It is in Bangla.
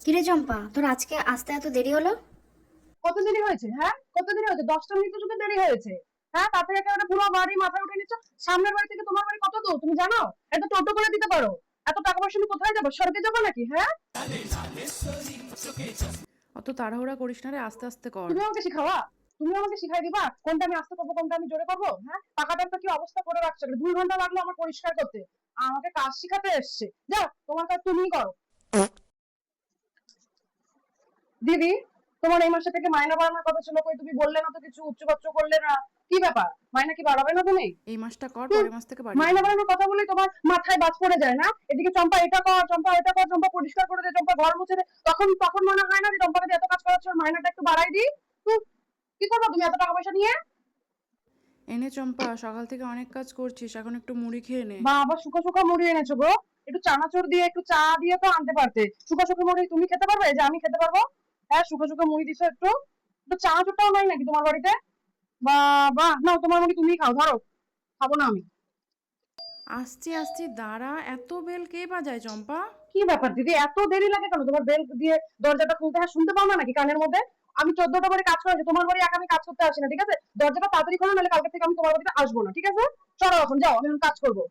কিরে চম্পা, তোর আজকে আসতে এত দেরি হলো? কত দেরি হয়েছে? হ্যাঁ, কত দেরি হয়েছে? 10টা মিনিট শুধু দেরি হয়েছে। হ্যাঁ, তাতে একেবারে পুরো বাড়ি মাথায় উঠে নিচ্ছ। সামনের বাড়ি থেকে তোমার বাড়ি কত দূর তুমি জানো? একটা টোটো করে দিতে পারো। এত টাকা পয়সা নিয়ে কোথায় যাবো? স্বর্গে যাবো নাকি? হ্যাঁ, অত তাড়াহুড়া করিস না রে, আস্তে আস্তে কর। তুমি আমাকে শিখাওয়া? তুমি আমাকে শিখাই দিবা কোনটা আমি আস্তে করবো, কোনটা আমি জোরে করবো? হ্যাঁ, পাকাটার তো কি অবস্থা করে রাখছো? 2 ঘন্টা লাগলো আমার পরিষ্কার করতে। আমাকে কাজ শিখাতে এসছে। যাও, তোমার কাজ তুমিই করো। দিদি, তোমার এই মাসে থেকে মাইনা বাড়ানোর কথা ছিল, কই তুমি বললে না তো, কিছু উচ্চবাচ্য করলে না। কি ব্যাপার? মাইনা কি বাড়াবে না তুমি? এই মাসটা কর, হুম, পরের মাস থেকে বাড়িয়ে মাইনা দেবো। বাড়ানোর কথা বলেই তোমার মাথায় বাজ পড়ে যায় না? এদিকে চম্পা এটা কর, চম্পা এটা কর, চম্পা পরিষ্কার করে দে, চম্পা ঘর মুছে দে। তখন তখন মনে হয় না যে চম্পাকে দিয়ে এত কাজ করাচ্ছ, ওর মাইনাটা একটু বাড়াই দিই? হুম, কি করবো তুমি এত টাকা পয়সা নিয়ে? এনে চম্পা, সকাল থেকে অনেক কাজ করছিস, এখন একটু মুড়ি খেয়ে নে। বা আবার শুকা শুকা মুড়ি এনেছো গো। একটু চানাচুর দিয়ে একটু চা দিয়ে তো আনতে পারতে। শুকা শুকা মুড়ি তুমি খেতে পারবে যে আমি খেতে পারবো? হ্যাঁ, শুকা শুকা মুড়ি দিছো একটু। একটু চানাচুরটাও নাই নাকি তোমার বাড়িতে? বাবা, নাও তোমার মুড়ি তুমিই খাও, ধরো। খাবো না আমি। আসছি আসছি, দাঁড়া, এত বেল কে বাজায় চম্পা? কি ব্যাপার দিদি, এত দেরি লাগে কেন তোমার বেল দিয়ে দরজাটা খুলতে? হ্যাঁ, শুনতে পাও না নাকি কানের মধ্যে? আমি 14টা বাড়ি কাজ করেছি, তোমার বাড়ি একা আমি কাজ করতে আসি না, ঠিক আছে? দরজাটা তাড়াতাড়ি খোলো, নাহলে কালকে থেকে আমি তোমার বাড়িতে আসবো না, ঠিক আছে? চলো এখন, যাও, আমি এখন কাজ করবো।